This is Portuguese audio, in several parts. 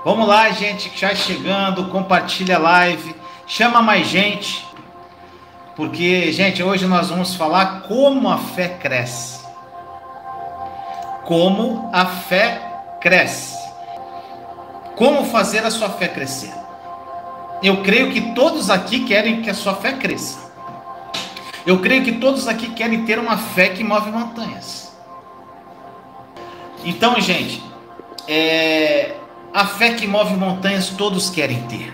Vamos lá, gente, que já chegando, compartilha a live, chama mais gente, porque, gente, hoje nós vamos falar como a fé cresce. Como a fé cresce. Como fazer a sua fé crescer. Eu creio que todos aqui querem que a sua fé cresça. Eu creio que todos aqui querem ter uma fé que move montanhas. Então, gente, a fé que move montanhas todos querem ter.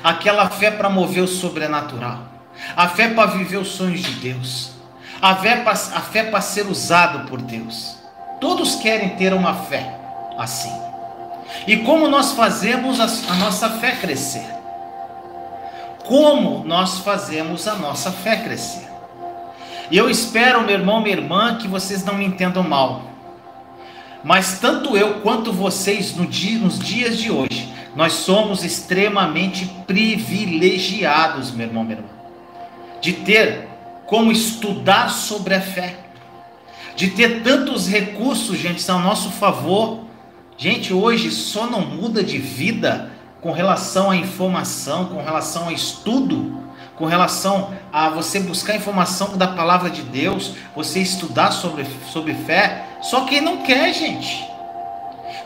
Aquela fé para mover o sobrenatural. A fé para viver os sonhos de Deus. A fé para ser usado por Deus. Todos querem ter uma fé assim. E como nós fazemos a nossa fé crescer? Como nós fazemos a nossa fé crescer? E eu espero, meu irmão, minha irmã, que vocês não me entendam mal. Mas tanto eu quanto vocês nos dias de hoje, nós somos extremamente privilegiados, meu irmão, minha irmã, de ter como estudar sobre a fé, de ter tantos recursos, gente, ao nosso favor. Gente, hoje só não muda de vida com relação à informação, com relação ao estudo, com relação a você buscar informação da palavra de Deus, você estudar sobre fé, só quem não quer, gente.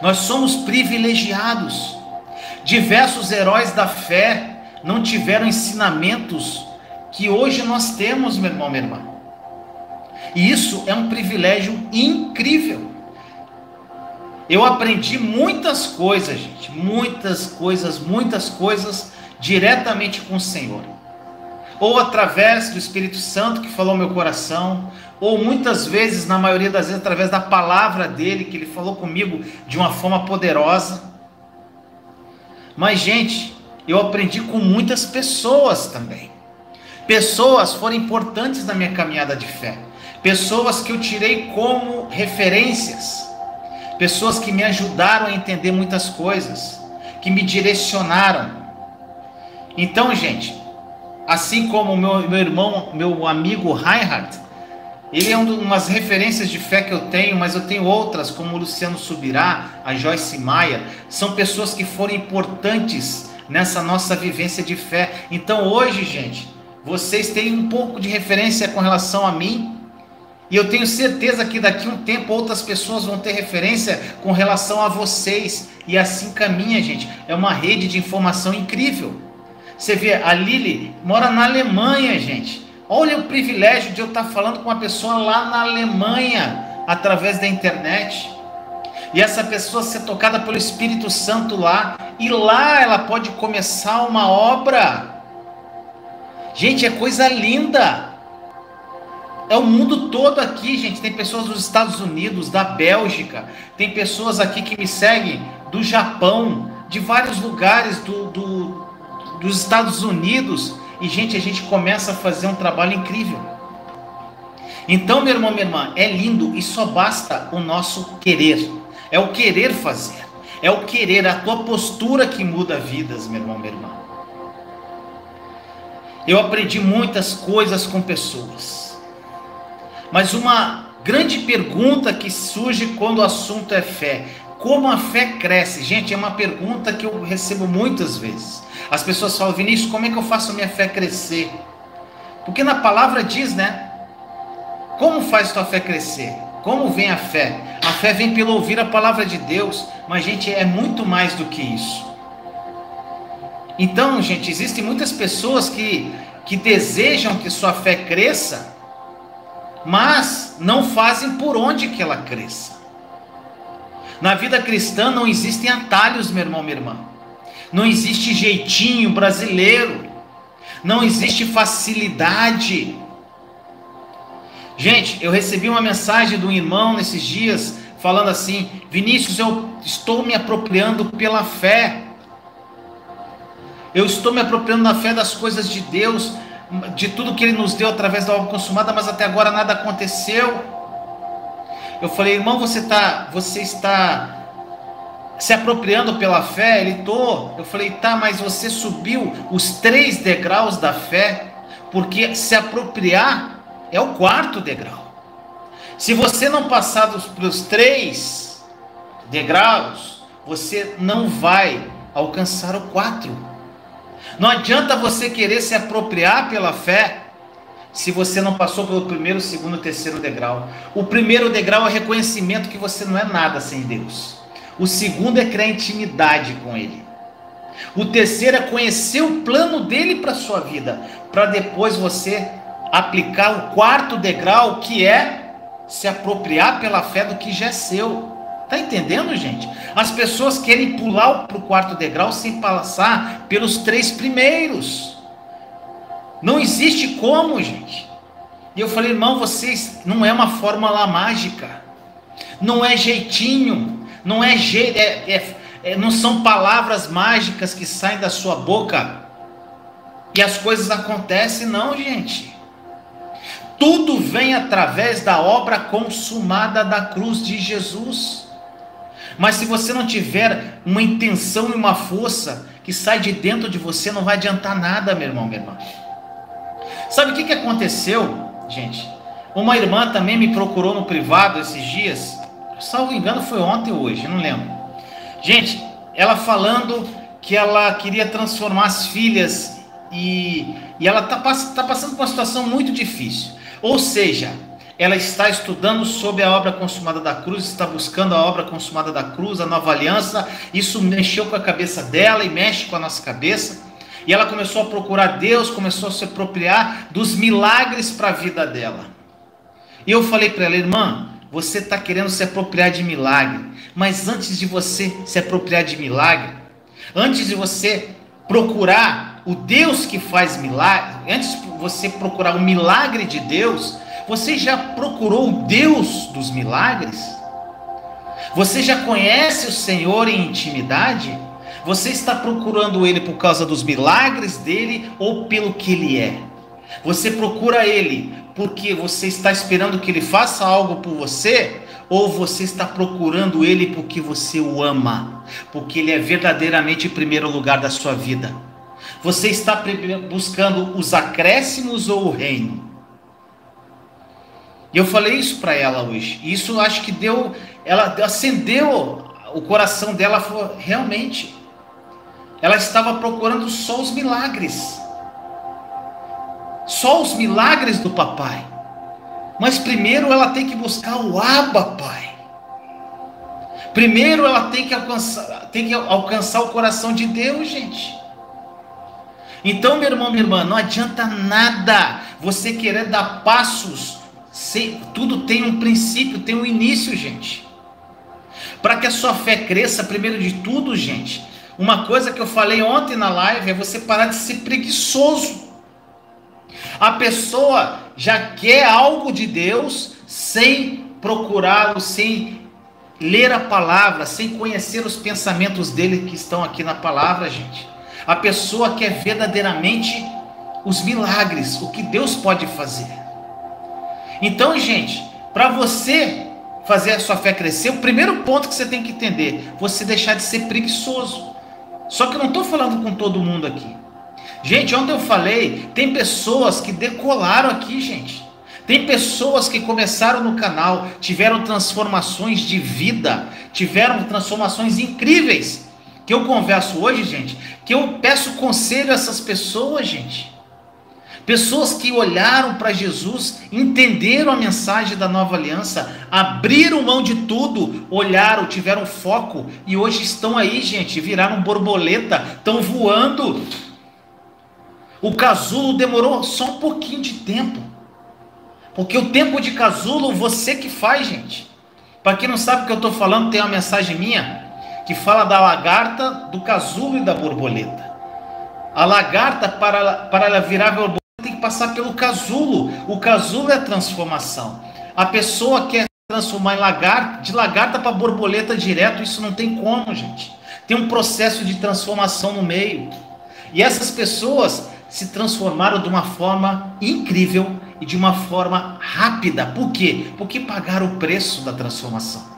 Nós somos privilegiados. Diversos heróis da fé não tiveram ensinamentos que hoje nós temos, meu irmão, minha irmã. E isso é um privilégio incrível. Eu aprendi muitas coisas, gente, muitas coisas diretamente com o Senhor. Ou através do Espírito Santo que falou no meu coração, ou muitas vezes, na maioria das vezes, através da palavra dele, que ele falou comigo de uma forma poderosa. Mas, gente, eu aprendi com muitas pessoas também. Pessoas foram importantes na minha caminhada de fé. Pessoas que eu tirei como referências. Pessoas que me ajudaram a entender muitas coisas, que me direcionaram. Então, gente, assim como o meu irmão, meu amigo Reinhard, ele é umas referências de fé que eu tenho, mas eu tenho outras, como o Luciano Subirá, a Joyce Maia, são pessoas que foram importantes nessa nossa vivência de fé. Então hoje, gente, vocês têm um pouco de referência com relação a mim, e eu tenho certeza que daqui a um tempo outras pessoas vão ter referência com relação a vocês, e assim caminha, gente. É uma rede de informação incrível. Você vê, a Lili mora na Alemanha, gente. Olha o privilégio de eu estar falando com uma pessoa lá na Alemanha, através da internet. E essa pessoa ser tocada pelo Espírito Santo lá, e lá ela pode começar uma obra. Gente, é coisa linda. É o mundo todo aqui, gente. Tem pessoas dos Estados Unidos, da Bélgica. Tem pessoas aqui que me seguem do Japão, de vários lugares dos Estados Unidos. E, gente, a gente começa a fazer um trabalho incrível. Então, meu irmão, minha irmã, é lindo e só basta o nosso querer. É o querer fazer. É o querer, a tua postura que muda vidas, meu irmão, minha irmã. Eu aprendi muitas coisas com pessoas. Mas uma grande pergunta que surge quando o assunto é fé: como a fé cresce? Gente, é uma pergunta que eu recebo muitas vezes. As pessoas falam: Vinícius, como é que eu faço a minha fé crescer? Porque na palavra diz, né? Como faz tua fé crescer? Como vem a fé? A fé vem pelo ouvir a palavra de Deus. Mas, gente, é muito mais do que isso. Então, gente, existem muitas pessoas que desejam que sua fé cresça, mas não fazem por onde que ela cresça. Na vida cristã não existem atalhos, meu irmão, minha irmã. Não existe jeitinho brasileiro. Não existe facilidade. Gente, eu recebi uma mensagem de um irmão nesses dias, falando assim: Vinícius, eu estou me apropriando pela fé. Eu estou me apropriando da fé das coisas de Deus, de tudo que Ele nos deu através da obra consumada, mas até agora nada aconteceu. Eu falei: irmão, você está se apropriando pela fé? Ele: tô. Eu falei: tá, mas você subiu os 3 degraus da fé, porque se apropriar é o 4º degrau. Se você não passar para os 3 degraus, você não vai alcançar o 4. Não adianta você querer se apropriar pela fé se você não passou pelo primeiro, segundo, terceiro degrau. O primeiro degrau é reconhecimento que você não é nada sem Deus. O segundo é criar intimidade com Ele. O terceiro é conhecer o plano dele para a sua vida, para depois você aplicar o quarto degrau, que é se apropriar pela fé do que já é seu. Tá entendendo, gente? As pessoas querem pular para o quarto degrau sem passar pelos 3 primeiros. Não existe como, gente. E eu falei, irmão, vocês, não é uma fórmula mágica, não é jeitinho, não é não são palavras mágicas que saem da sua boca e as coisas acontecem, não, gente. Tudo vem através da obra consumada da cruz de Jesus. Mas se você não tiver uma intenção e uma força que sai de dentro de você, não vai adiantar nada, meu irmão, minha irmã. Sabe o que aconteceu, gente? Uma irmã também me procurou no privado esses dias, salvo engano foi ontem ou hoje, não lembro. Gente, ela falando que ela queria transformar as filhas e ela está passando por uma situação muito difícil. Ou seja, ela está estudando sobre a obra consumada da cruz, está buscando a obra consumada da cruz, a nova aliança. Isso mexeu com a cabeça dela e mexe com a nossa cabeça. E ela começou a procurar Deus, começou a se apropriar dos milagres para a vida dela. E eu falei para ela, irmã, você está querendo se apropriar de milagre, mas antes de você se apropriar de milagre, antes de você procurar o Deus que faz milagre, antes de você procurar o milagre de Deus, você já procurou o Deus dos milagres? Você já conhece o Senhor em intimidade? Você está procurando Ele por causa dos milagres dele ou pelo que Ele é? Você procura Ele porque você está esperando que Ele faça algo por você? Ou você está procurando Ele porque você o ama? Porque Ele é verdadeiramente em primeiro lugar da sua vida? Você está buscando os acréscimos ou o reino? E eu falei isso para ela hoje. E isso acho que ela acendeu o coração dela. Realmente, ela estava procurando só os milagres. Só os milagres do papai. Mas primeiro ela tem que buscar o Abba, Pai. Primeiro ela tem que alcançar o coração de Deus, gente. Então, meu irmão, minha irmã, não adianta nada você querer dar passos. Tudo tem um princípio, tem um início, gente. Para que a sua fé cresça, primeiro de tudo, gente, uma coisa que eu falei ontem na live é você parar de ser preguiçoso. A pessoa já quer algo de Deus sem procurá-lo, sem ler a palavra, sem conhecer os pensamentos dele que estão aqui na palavra, gente. A pessoa quer verdadeiramente os milagres, o que Deus pode fazer. Então, gente, para você fazer a sua fé crescer, o primeiro ponto que você tem que entender, você deixar de ser preguiçoso. Só que eu não estou falando com todo mundo aqui. Gente, ontem eu falei, tem pessoas que decolaram aqui, gente. Tem pessoas que começaram no canal, tiveram transformações de vida, tiveram transformações incríveis. Que eu converso hoje, gente, que eu peço conselho a essas pessoas, gente. Pessoas que olharam para Jesus, entenderam a mensagem da nova aliança, abriram mão de tudo, olharam, tiveram foco e hoje estão aí, gente, viraram borboleta, estão voando. O casulo demorou só um pouquinho de tempo, porque o tempo de casulo você que faz, gente. Para quem não sabe o que eu estou falando, tem uma mensagem minha que fala da lagarta, do casulo e da borboleta. A lagarta, para ela virar borboleta, tem que passar pelo casulo. O casulo é a transformação. A pessoa quer transformar de lagarta para borboleta direto, isso não tem como, gente. Tem um processo de transformação no meio. E essas pessoas se transformaram de uma forma incrível e de uma forma rápida. Por quê? Porque pagaram o preço da transformação.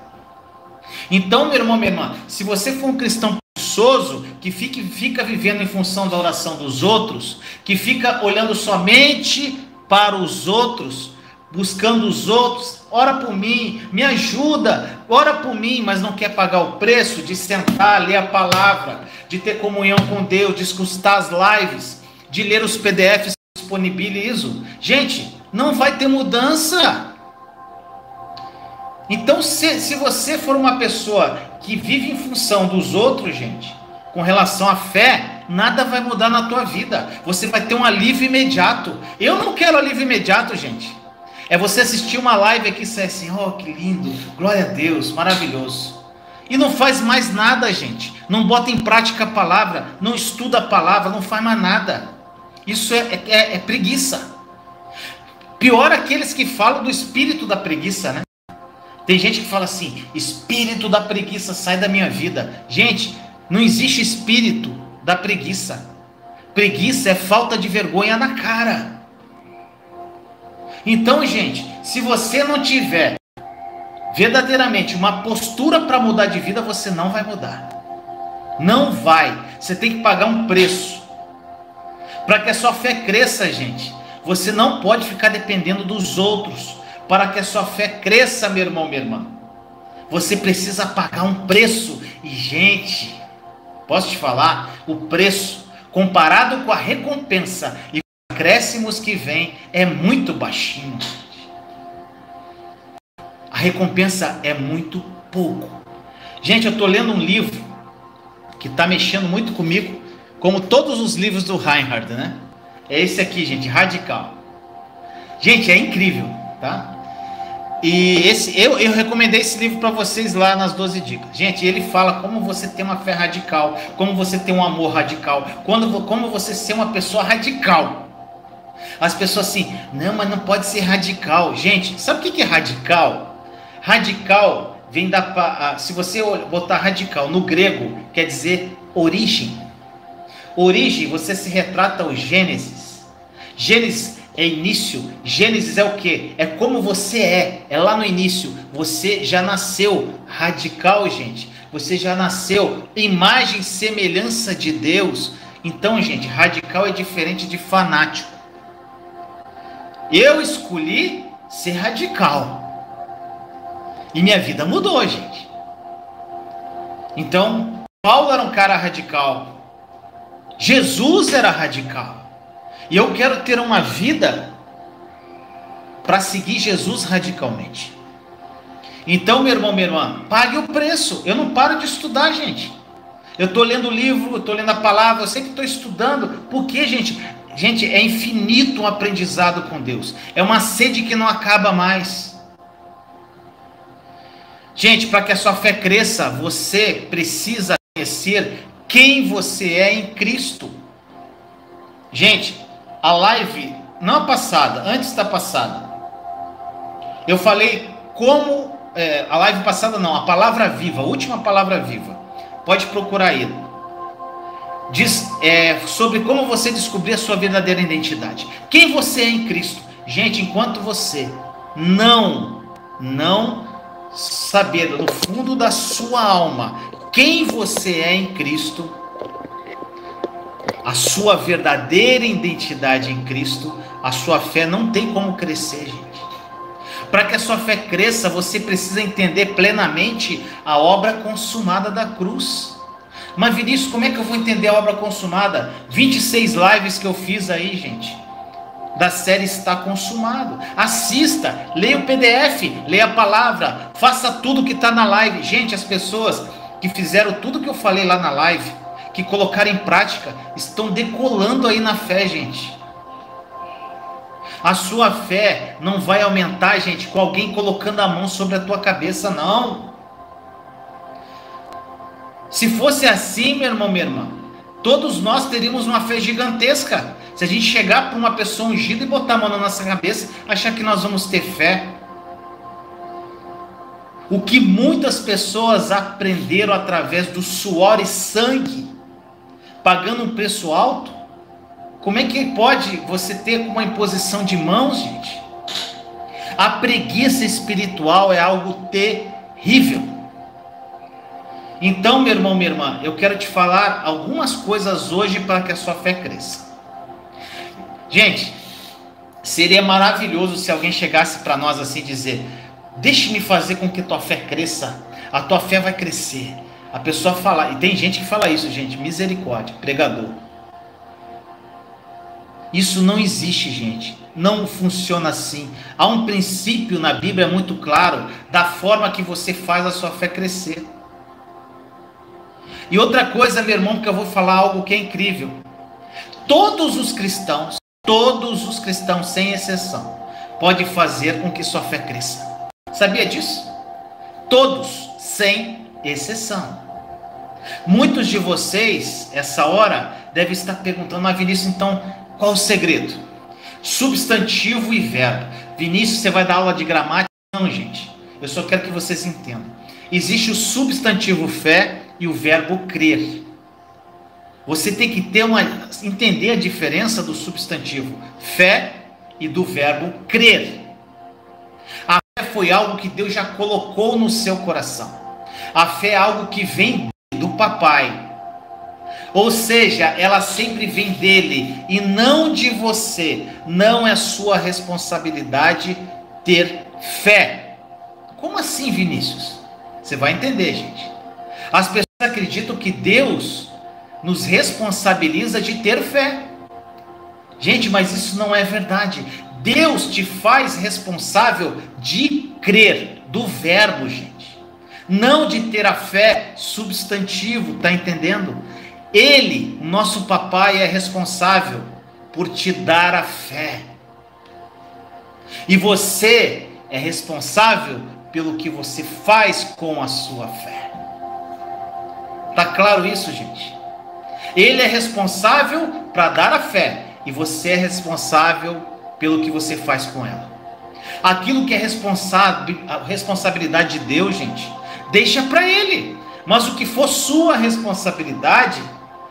Então, meu irmão, minha irmã, se você for um cristão preguiçoso, que fica vivendo em função da oração dos outros, que fica olhando somente para os outros, buscando os outros, ora por mim, me ajuda, ora por mim, mas não quer pagar o preço de sentar, ler a palavra, de ter comunhão com Deus, de escutar as lives, de ler os PDFs que eu disponibilizo, gente, não vai ter mudança. Então, se você for uma pessoa que vive em função dos outros, gente, com relação à fé, nada vai mudar na tua vida. Você vai ter um alívio imediato. Eu não quero alívio imediato, gente. É você assistir uma live aqui e dizer assim, oh, que lindo, glória a Deus, maravilhoso. E não faz mais nada, gente. Não bota em prática a palavra, não estuda a palavra, não faz mais nada. Isso é preguiça. Pior aqueles que falam do espírito da preguiça, né? Tem gente que fala assim, espírito da preguiça, sai da minha vida. Gente, não existe espírito da preguiça. Preguiça é falta de vergonha na cara. Então, gente, se você não tiver verdadeiramente uma postura para mudar de vida, você não vai mudar. Não vai. Você tem que pagar um preço. Para que a sua fé cresça, gente, você não pode ficar dependendo dos outros. Para que a sua fé cresça, meu irmão, minha irmã, você precisa pagar um preço. E, gente, posso te falar, o preço, comparado com a recompensa e com os acréscimos que vem, é muito baixinho. A recompensa é muito pouco. Gente, eu estou lendo um livro que está mexendo muito comigo, como todos os livros do Reinhard, né? É esse aqui, gente, Radical. Gente, é incrível, tá? E eu recomendei esse livro para vocês lá nas 12 dicas. Gente, ele fala como você ter uma fé radical, como você ter um amor radical, como você ser uma pessoa radical. As pessoas assim, não, mas não pode ser radical. Gente, sabe o que é radical? Radical vem se você botar radical no grego, quer dizer origem. Origem, você se retrata ao Gênesis. Gênesis é início. Gênesis é o que? É como você é lá no início. Você já nasceu radical, gente. Você já nasceu imagem e semelhança de Deus. Então, gente, radical é diferente de fanático. Eu escolhi ser radical. E minha vida mudou, gente. Então, Paulo era um cara radical. Jesus era radical. E eu quero ter uma vida para seguir Jesus radicalmente. Então, meu irmão, minha irmã, pague o preço. Eu não paro de estudar, gente. Eu estou lendo o livro, eu estou lendo a palavra, eu sempre estou estudando. Porque, gente, é infinito um aprendizado com Deus. É uma sede que não acaba mais. Gente, para que a sua fé cresça, você precisa conhecer quem você é em Cristo. Gente, a live, não a passada, antes da passada, eu falei como, a live passada não, a palavra viva, a última palavra viva, pode procurar aí, diz sobre como você descobrir a sua verdadeira identidade, quem você é em Cristo. Gente, enquanto você não saber no fundo da sua alma quem você é em Cristo, a sua verdadeira identidade em Cristo, a sua fé não tem como crescer, gente. Para que a sua fé cresça, você precisa entender plenamente a obra consumada da cruz. Mas Vinícius, como é que eu vou entender a obra consumada? 26 lives que eu fiz aí, gente, da série Está Consumado. Assista, leia o PDF, leia a palavra, faça tudo que está na live. Gente, as pessoas que fizeram tudo que eu falei lá na live, que colocaram em prática, estão decolando aí na fé, gente. A sua fé não vai aumentar, gente, com alguém colocando a mão sobre a tua cabeça, não. Se fosse assim, meu irmão, minha irmã, todos nós teríamos uma fé gigantesca. Se a gente chegar para uma pessoa ungida e botar a mão na nossa cabeça, achar que nós vamos ter fé. O que muitas pessoas aprenderam através do suor e sangue, pagando um preço alto, como é que pode você ter uma imposição de mãos, gente? A preguiça espiritual é algo terrível. Então, meu irmão, minha irmã, eu quero te falar algumas coisas hoje para que a sua fé cresça. Gente, Seria maravilhoso se alguém chegasse para nós assim e dizer: deixe-me fazer com que tua fé cresça, a tua fé vai crescer. A pessoa fala, e tem gente que fala isso, gente, misericórdia, pregador. Isso não existe, gente, não funciona assim. Há um princípio na Bíblia muito claro da forma que você faz a sua fé crescer. E outra coisa, meu irmão, que eu vou falar algo que é incrível. Todos os cristãos, sem exceção, podem fazer com que sua fé cresça. Sabia disso? Todos, sem exceção. Muitos de vocês, essa hora, devem estar perguntando: mas Vinícius, então, qual o segredo? Substantivo e verbo. Vinícius, você vai dar aula de gramática? Não, gente. Eu só quero que vocês entendam. Existe o substantivo fé e o verbo crer. Você tem que entender a diferença do substantivo fé e do verbo crer. A fé foi algo que Deus já colocou no seu coração. A fé é algo que vem do papai. Ou seja, ela sempre vem dele e não de você. Não é sua responsabilidade ter fé. Como assim, Vinícius? Você vai entender, gente. As pessoas acreditam que Deus nos responsabiliza de ter fé. Gente, mas isso não é verdade. Deus te faz responsável de crer, do verbo, gente. Não de ter a fé, substantivo, tá entendendo? Ele, nosso papai, é responsável por te dar a fé. E você é responsável pelo que você faz com a sua fé. Tá claro isso, gente? Ele é responsável para dar a fé e você é responsável pelo que você faz com ela. Aquilo que é responsabilidade de Deus, gente, deixa para Ele. Mas o que for sua responsabilidade,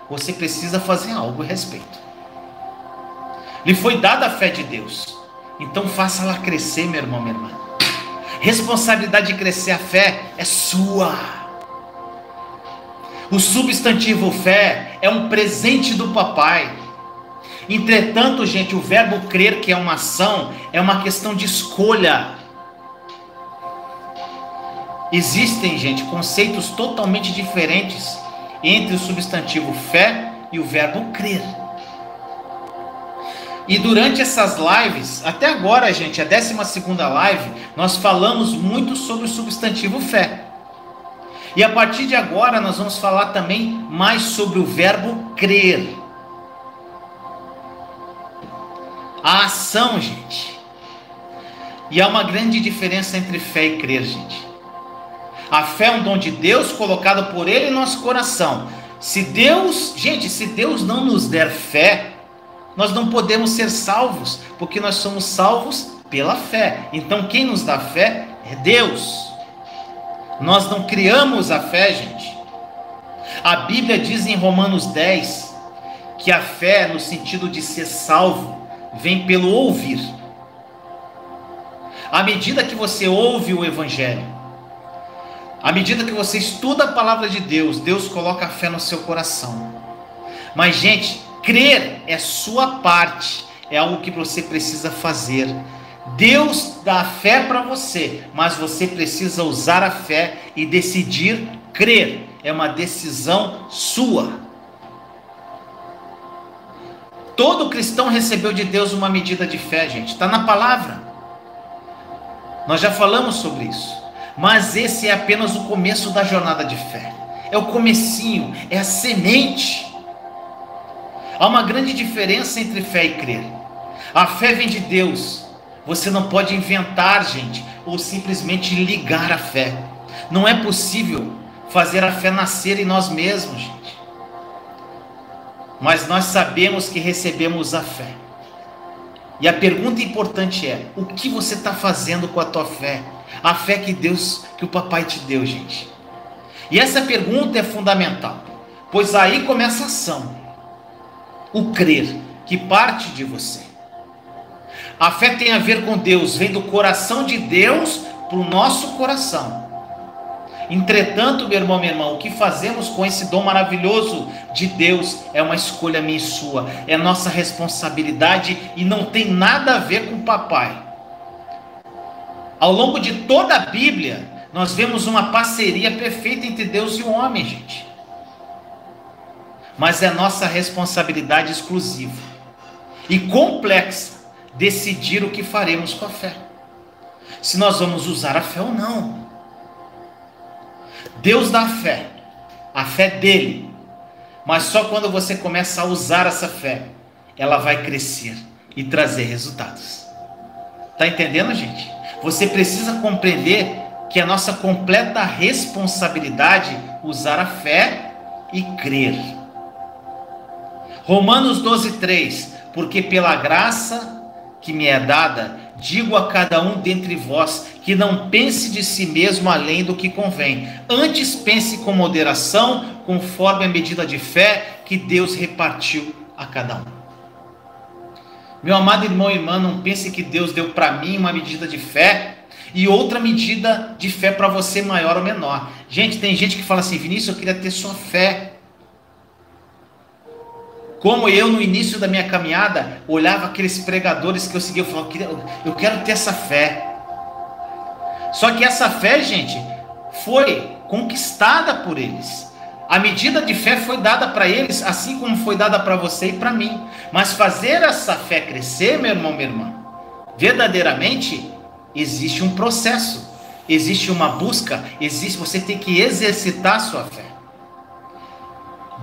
você precisa fazer algo a respeito. Lhe foi dada a fé de Deus, então faça ela crescer, meu irmão, minha irmã. Responsabilidade de crescer a fé é sua. O substantivo fé é um presente do papai. Entretanto, gente, o verbo crer, que é uma ação, é uma questão de escolha. Existem, gente, conceitos totalmente diferentes entre o substantivo fé e o verbo crer. E durante essas lives, até agora, gente, a 12ª live, nós falamos muito sobre o substantivo fé. E a partir de agora nós vamos falar também mais sobre o verbo crer. A ação, gente. E há uma grande diferença entre fé e crer, gente. A fé é um dom de Deus colocado por Ele em nosso coração. Se Deus não nos der fé, nós não podemos ser salvos, porque nós somos salvos pela fé. Então quem nos dá fé é Deus. Nós não criamos a fé, gente. A Bíblia diz em Romanos 10 que a fé, no sentido de ser salvo, vem pelo ouvir. À medida que você ouve o Evangelho, à medida que você estuda a palavra de Deus, Deus coloca a fé no seu coração. Mas, gente, crer é sua parte, é algo que você precisa fazer. Deus dá a fé para você, mas você precisa usar a fé e decidir crer. É uma decisão sua. Todo cristão recebeu de Deus uma medida de fé, gente. Está na palavra. Nós já falamos sobre isso. Mas esse é apenas o começo da jornada de fé. É o comecinho, é a semente. Há uma grande diferença entre fé e crer. A fé vem de Deus. Você não pode inventar, gente, ou simplesmente ligar a fé. Não é possível fazer a fé nascer em nós mesmos, gente. Mas nós sabemos que recebemos a fé. E a pergunta importante é: o que você está fazendo com a tua fé? A fé que o papai te deu, gente. E essa pergunta é fundamental, pois aí começa a ação. O crer, que parte de você. A fé tem a ver com Deus, vem do coração de Deus para o nosso coração. Entretanto, meu irmão, minha irmã, o que fazemos com esse dom maravilhoso de Deus é uma escolha minha e sua, é nossa responsabilidade e não tem nada a ver com o papai. Ao longo de toda a Bíblia, nós vemos uma parceria perfeita entre Deus e o homem, gente. Mas é nossa responsabilidade exclusiva e complexa decidir o que faremos com a fé. Se nós vamos usar a fé ou não. Deus dá a fé dele, mas só quando você começa a usar essa fé, ela vai crescer e trazer resultados. Está entendendo, gente? Você precisa compreender que é nossa completa responsabilidade usar a fé e crer. Romanos 12:3, porque pela graça que me é dada, digo a cada um dentre vós, que não pense de si mesmo além do que convém. Antes pense com moderação, conforme a medida de fé que Deus repartiu a cada um. Meu amado irmão e irmã, não pense que Deus deu para mim uma medida de fé e outra medida de fé para você maior ou menor. Gente, tem gente que fala assim: Vinícius, eu queria ter sua fé. Como eu, no início da minha caminhada, olhava aqueles pregadores que eu seguia, eu falava: eu quero ter essa fé. Só que essa fé, gente, foi conquistada por eles. A medida de fé foi dada para eles, assim como foi dada para você e para mim. Mas fazer essa fé crescer, meu irmão, minha irmã, verdadeiramente, existe um processo, existe uma busca, você tem que exercitar a sua fé.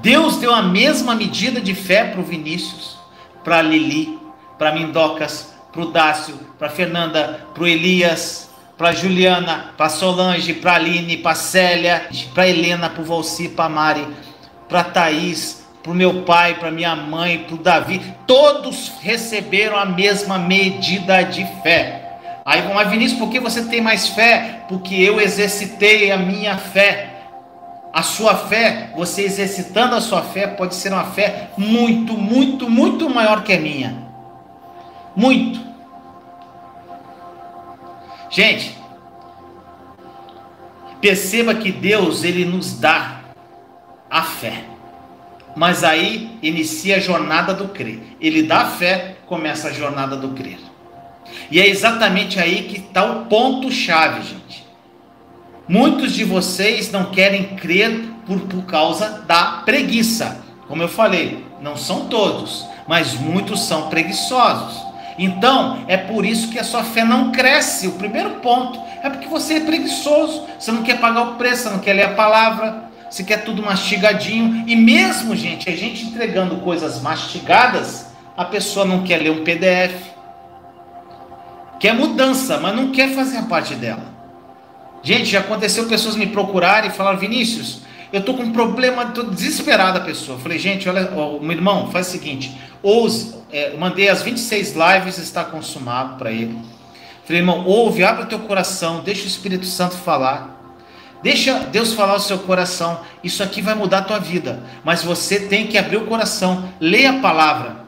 Deus deu a mesma medida de fé para o Vinícius, para a Lili, para a Mindocas, para o Dácio, para a Fernanda, para o Elias, para a Juliana, para a Solange, para a Aline, para a Célia, para a Helena, para o Valci, para a Mari, para a Thaís, para o meu pai, para a minha mãe, para o Davi. Todos receberam a mesma medida de fé. Aí, mas Vinícius, por que você tem mais fé? Porque eu exercitei a minha fé. A sua fé, você exercitando a sua fé, pode ser uma fé muito, muito, muito maior que a minha. Muito. Gente, perceba que Deus, ele nos dá a fé. Mas aí inicia a jornada do crer. Ele dá a fé, começa a jornada do crer. E é exatamente aí que está o ponto-chave, gente. Muitos de vocês não querem crer por causa da preguiça. Como eu falei, não são todos, mas muitos são preguiçosos. Então, é por isso que a sua fé não cresce. O primeiro ponto é porque você é preguiçoso. Você não quer pagar o preço, você não quer ler a palavra, você quer tudo mastigadinho. E mesmo, gente, a gente entregando coisas mastigadas, a pessoa não quer ler um PDF. Quer mudança, mas não quer fazer a parte dela. Gente, já aconteceu pessoas me procurarem e falaram: Vinícius, eu estou com um problema, estou desesperada a pessoa. Eu falei: gente, olha, meu irmão, faz o seguinte, mandei as 26 lives, está consumado para ele. Falei: irmão, ouve, abre o teu coração, deixa o Espírito Santo falar. Deixa Deus falar o seu coração. Isso aqui vai mudar a tua vida. Mas você tem que abrir o coração, leia a palavra.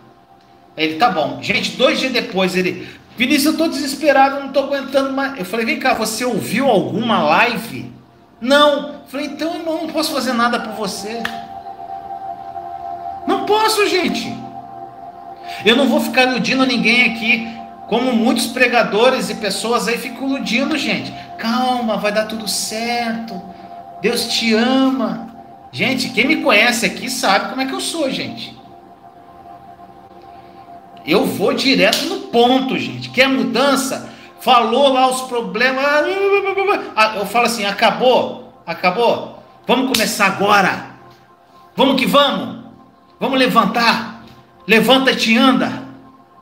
Ele: tá bom. Gente, 2 dias depois, ele: Vinícius, eu estou desesperado, não estou aguentando mais. Eu falei: vem cá, você ouviu alguma live? Não. Eu falei: então, irmão, não posso fazer nada por você. Não posso, gente. Eu não vou ficar iludindo ninguém aqui, como muitos pregadores e pessoas aí ficam iludindo, gente. Calma, vai dar tudo certo. Deus te ama. Gente, quem me conhece aqui sabe como é que eu sou, gente. Eu vou direto no ponto, gente. Quer mudança? Falou lá os problemas. Eu falo assim: acabou? Acabou? Vamos começar agora. Vamos que vamos. Vamos levantar. Levanta-te e anda.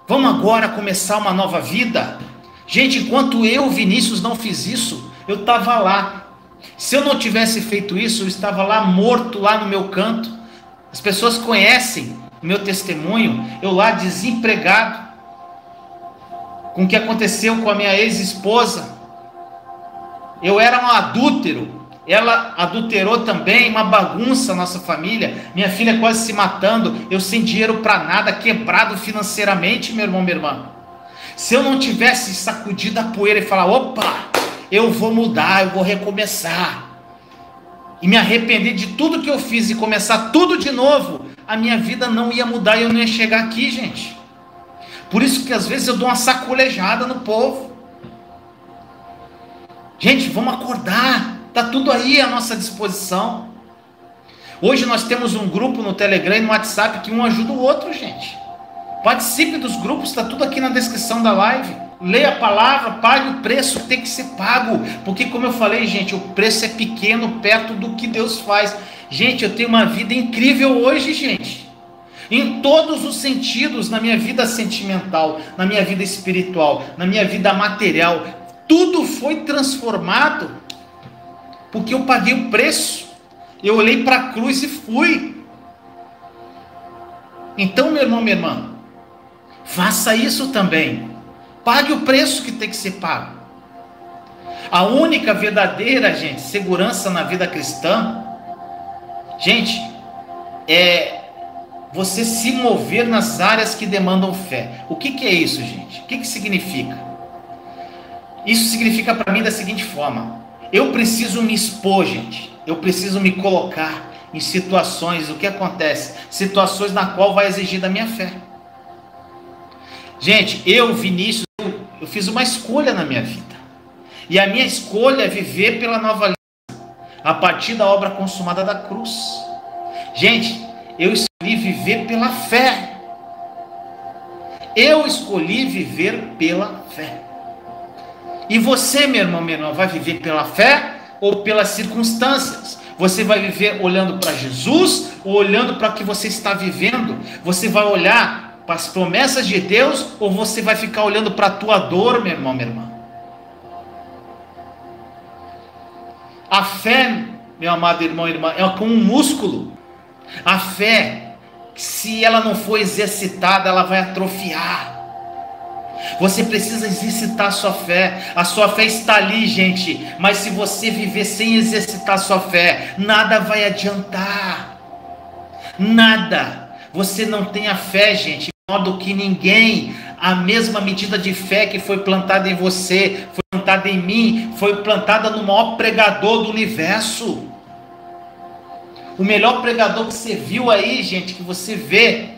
Vamos agora começar uma nova vida. Gente, enquanto eu, Vinícius, não fiz isso, eu estava lá. Se eu não tivesse feito isso, eu estava lá morto, lá no meu canto. As pessoas conhecem o meu testemunho, eu lá desempregado, com o que aconteceu com a minha ex-esposa. Eu era um adúltero, ela adulterou também, uma bagunça a nossa família, minha filha quase se matando, eu sem dinheiro para nada, quebrado financeiramente, meu irmão, minha irmã. Se eu não tivesse sacudido a poeira e falar: opa, eu vou mudar, eu vou recomeçar, e me arrepender de tudo que eu fiz e começar tudo de novo, a minha vida não ia mudar e eu não ia chegar aqui, gente. Por isso que às vezes eu dou uma sacolejada no povo. Gente, vamos acordar. Está tudo aí à nossa disposição. Hoje nós temos um grupo no Telegram e no WhatsApp que um ajuda o outro, gente. Participe dos grupos, está tudo aqui na descrição da live. Leia a palavra, pague o preço que tem que ser pago. Porque como eu falei, gente, o preço é pequeno perto do que Deus faz. Gente, eu tenho uma vida incrível hoje, gente. Em todos os sentidos, na minha vida sentimental, na minha vida espiritual, na minha vida material. Tudo foi transformado porque eu paguei o preço. Eu olhei para a cruz e fui. Então, meu irmão, minha irmã, faça isso também. Pague o preço que tem que ser pago. A única verdadeira, gente, segurança na vida cristã, gente, é você se mover nas áreas que demandam fé. O que é isso, gente? O que significa? Isso significa para mim da seguinte forma: eu preciso me expor, gente. Eu preciso me colocar em situações, o que acontece? Situações na qual vai exigir da minha fé. Gente, Vinícius, eu fiz uma escolha na minha vida. E a minha escolha é viver pela nova aliança, a partir da obra consumada da cruz. Gente, eu escolhi viver pela fé. Eu escolhi viver pela fé. E você, meu irmão, minha irmã, vai viver pela fé ou pelas circunstâncias? Você vai viver olhando para Jesus ou olhando para o que você está vivendo? Você vai olhar para as promessas de Deus ou você vai ficar olhando para a tua dor, meu irmão, minha irmã? A fé, meu amado irmão e irmã, é como um músculo. A fé, se ela não for exercitada, ela vai atrofiar. Você precisa exercitar a sua fé. A sua fé está ali, gente. Mas se você viver sem exercitar a sua fé, nada vai adiantar. Nada. Você não tem a fé, gente, modo que ninguém. A mesma medida de fé que foi plantada em você, foi plantada em mim, foi plantada no maior pregador do universo. O melhor pregador que você viu aí, gente, que você vê,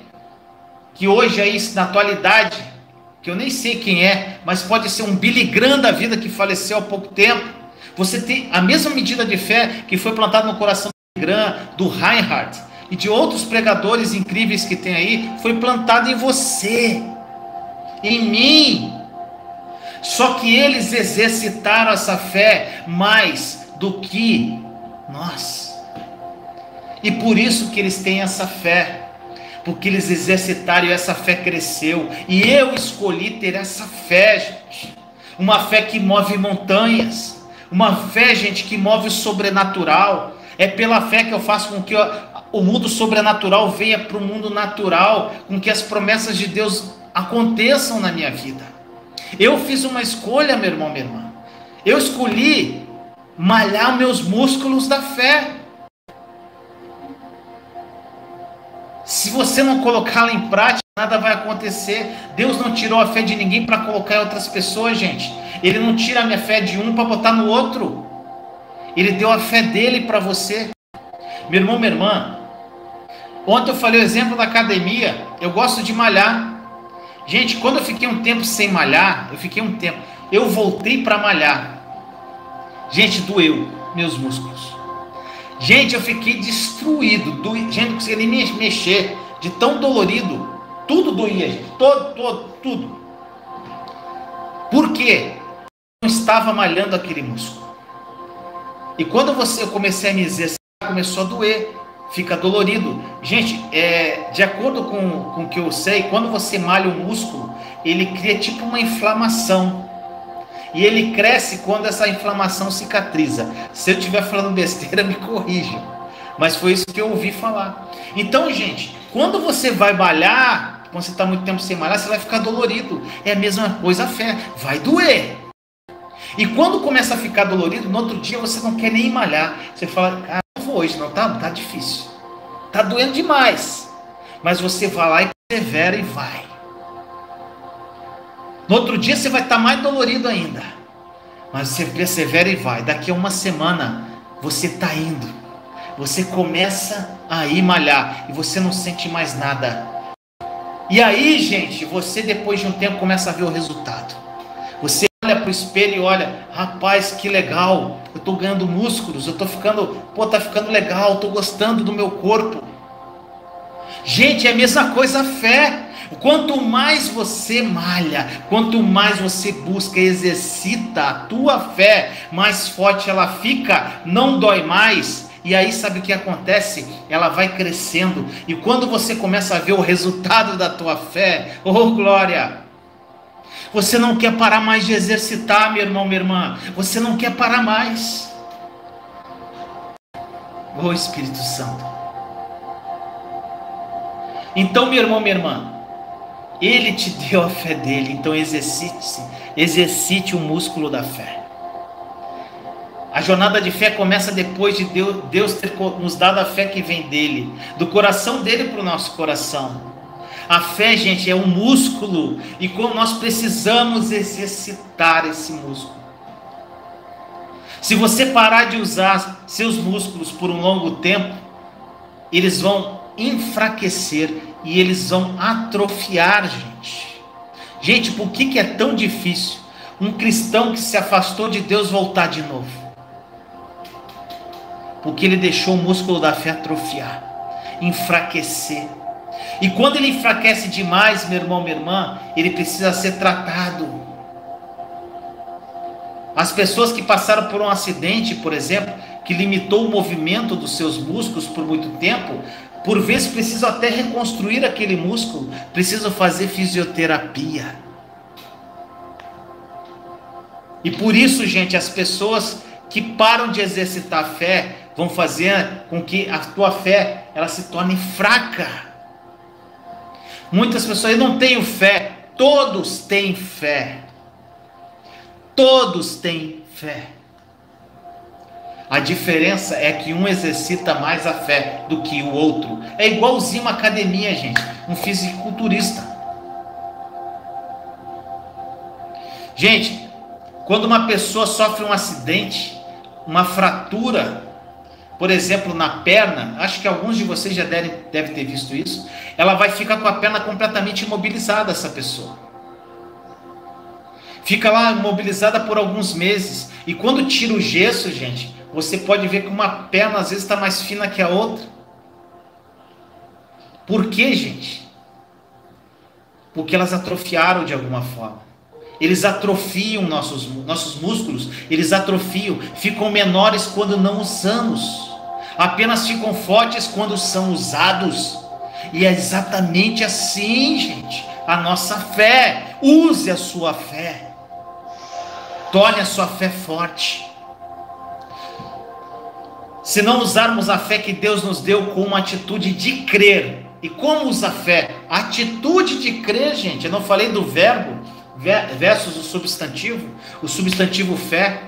que hoje aí, na atualidade, que eu nem sei quem é, mas pode ser um Billy Graham da vida que faleceu há pouco tempo. Você tem a mesma medida de fé que foi plantada no coração do Billy Graham, do Reinhardt e de outros pregadores incríveis que tem aí, foi plantada em você, em mim. Só que eles exercitaram essa fé mais do que nós. E por isso que eles têm essa fé. Porque eles exercitaram e essa fé cresceu. E eu escolhi ter essa fé, gente. Uma fé que move montanhas. Uma fé, gente, que move o sobrenatural. É pela fé que eu faço com que o mundo sobrenatural venha para o mundo natural. Com que as promessas de Deus aconteçam na minha vida. Eu fiz uma escolha, meu irmão, minha irmã. Eu escolhi malhar meus músculos da fé. Se você não colocá-la em prática, nada vai acontecer. Deus não tirou a fé de ninguém para colocar em outras pessoas, gente. Ele não tira a minha fé de um para botar no outro. Ele deu a fé dele para você. Meu irmão, minha irmã, ontem eu falei o exemplo da academia. Eu gosto de malhar. Gente, quando eu fiquei um tempo sem malhar, eu voltei para malhar. Gente, doeu meus músculos. Gente, eu fiquei destruído. Gente, não conseguia nem me mexer. De tão dolorido. Tudo doía, gente. Tudo. Por quê? Eu não estava malhando aquele músculo. E quando eu comecei a me exercitar, começou a doer. Fica dolorido. Gente, de acordo com o que eu sei, quando você malha um músculo, ele cria tipo uma inflamação. E ele cresce quando essa inflamação cicatriza. Se eu estiver falando besteira, me corrija. Mas foi isso que eu ouvi falar. Então, gente, quando você vai malhar, quando você está muito tempo sem malhar, você vai ficar dolorido. É a mesma coisa a fé. Vai doer. E quando começa a ficar dolorido, no outro dia você não quer nem malhar. Você fala, cara, não vou hoje, não, tá difícil. Tá doendo demais. Mas você vai lá e persevera e vai. No outro dia você vai estar mais dolorido ainda. Mas você persevera e vai. Daqui a uma semana você está indo. você começa a ir malhar e você não sente mais nada. E aí, gente, você depois de um tempo começa a ver o resultado. Você olha para o espelho e olha, rapaz, que legal, eu estou ganhando músculos, eu estou ficando, tá ficando legal, estou gostando do meu corpo. Gente, é a mesma coisa a fé. Quanto mais você malha, quanto mais você busca, exercita a tua fé, mais forte ela fica, não dói mais. E aí sabe o que acontece? Ela vai crescendo. E quando você começa a ver o resultado da tua fé, oh glória! Você não quer parar mais de exercitar, meu irmão, minha irmã. Você não quer parar mais. Oh Espírito Santo. Então, meu irmão, minha irmã, Ele te deu a fé dele, então exercite o músculo da fé. A jornada de fé começa depois de Deus ter nos dado a fé que vem dele, do coração dele para o nosso coração. A fé, gente, é um músculo, e como nós precisamos exercitar esse músculo. Se você parar de usar seus músculos por um longo tempo, eles vão enfraquecer e eles vão atrofiar, gente. Gente, por que é tão difícil um cristão que se afastou de Deus voltar de novo? Porque ele deixou o músculo da fé atrofiar, enfraquecer. E quando ele enfraquece demais, meu irmão, minha irmã, ele precisa ser tratado. As pessoas que passaram por um acidente, por exemplo, que limitou o movimento dos seus músculos por muito tempo, por vezes precisam até reconstruir aquele músculo, precisam fazer fisioterapia. E por isso, gente, as pessoas que param de exercitar a fé vão fazer com que a tua fé ela se torne fraca. Muitas pessoas, eu não tenho fé. Todos têm fé. Todos têm fé. A diferença é que um exercita mais a fé do que o outro. É igualzinho uma academia, gente. Um fisiculturista. Gente, quando uma pessoa sofre um acidente, uma fratura, por exemplo, na perna, acho que alguns de vocês já devem ter visto isso, ela vai ficar com a perna completamente imobilizada, essa pessoa. Fica lá imobilizada por alguns meses. E quando tira o gesso, gente, você pode ver que uma perna às vezes está mais fina que a outra. Por quê, gente? Porque elas atrofiaram de alguma forma. Eles atrofiam nossos músculos, eles atrofiam, ficam menores quando não usamos. Apenas ficam fortes quando são usados. E é exatamente assim, gente, a nossa fé. Use a sua fé. Torne a sua fé forte. Se não usarmos a fé que Deus nos deu com uma atitude de crer. E como usa a fé? A atitude de crer, gente. Eu não falei do verbo versus o substantivo fé.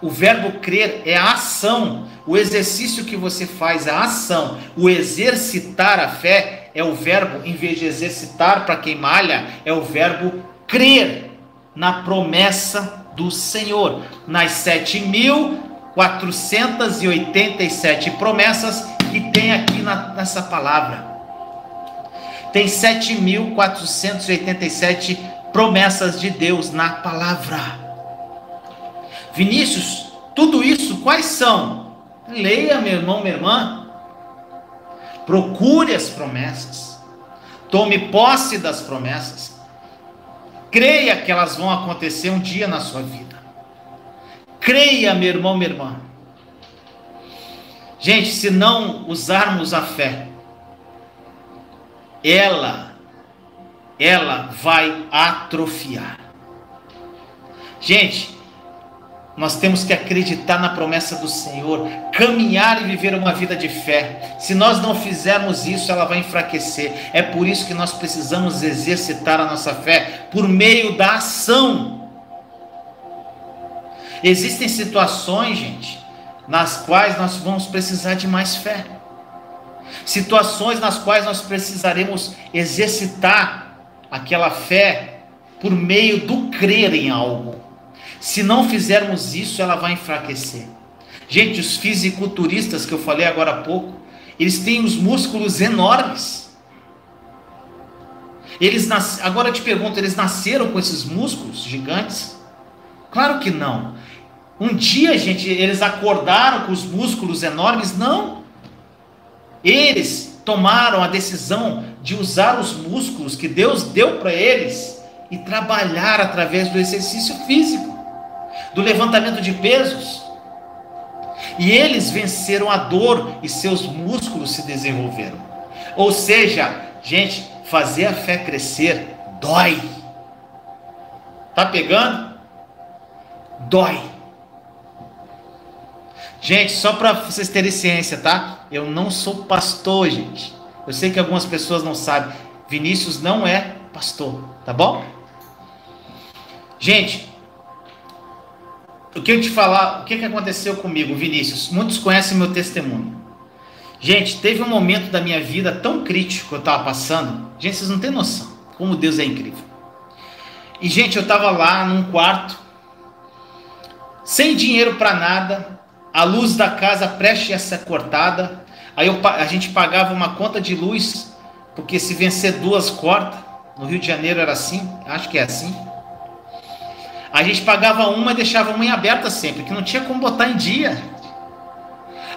O verbo crer é a ação. O exercício que você faz é a ação. O exercitar a fé é o verbo, em vez de exercitar para quem malha, é o verbo crer na promessa do Senhor, nas 7.487 promessas que tem aqui nessa palavra. Tem 7.487 promessas de Deus na palavra. Vinícius, tudo isso quais são? Leia, meu irmão, minha irmã. Procure as promessas. Tome posse das promessas. Creia que elas vão acontecer um dia na sua vida. Creia, meu irmão, minha irmã. Gente, se não usarmos a fé, ela vai atrofiar. Gente, nós temos que acreditar na promessa do Senhor, caminhar e viver uma vida de fé. Se nós não fizermos isso, ela vai enfraquecer. É por isso que nós precisamos exercitar a nossa fé por meio da ação. Existem situações, gente, nas quais nós vamos precisar de mais fé. Situações nas quais nós precisaremos exercitar aquela fé por meio do crer em algo. Se não fizermos isso, ela vai enfraquecer. Gente, os fisiculturistas que eu falei agora há pouco, eles têm os músculos enormes. Agora eu te pergunto, eles nasceram com esses músculos gigantes? Claro que não. Um dia, gente, eles acordaram com os músculos enormes? Não. Eles tomaram a decisão de usar os músculos que Deus deu para eles e trabalhar através do exercício físico, do levantamento de pesos. E eles venceram a dor e seus músculos se desenvolveram. Ou seja, gente, fazer a fé crescer dói. Tá pegando? Dói. Gente, só para vocês terem ciência, tá? Eu não sou pastor, gente. Eu sei que algumas pessoas não sabem. Vinícius não é pastor, tá bom? Gente, o que eu te falar, o que aconteceu comigo, Vinícius? Muitos conhecem meu testemunho. Gente, teve um momento da minha vida tão crítico que eu estava passando. Gente, vocês não têm noção como Deus é incrível. E, gente, eu estava lá num quarto, sem dinheiro para nada, a luz da casa prestes a ser cortada. Aí a gente pagava uma conta de luz, porque se vencer duas corta. No Rio de Janeiro era assim, acho que é assim. A gente pagava uma e deixava uma em aberta sempre, que não tinha como botar em dia.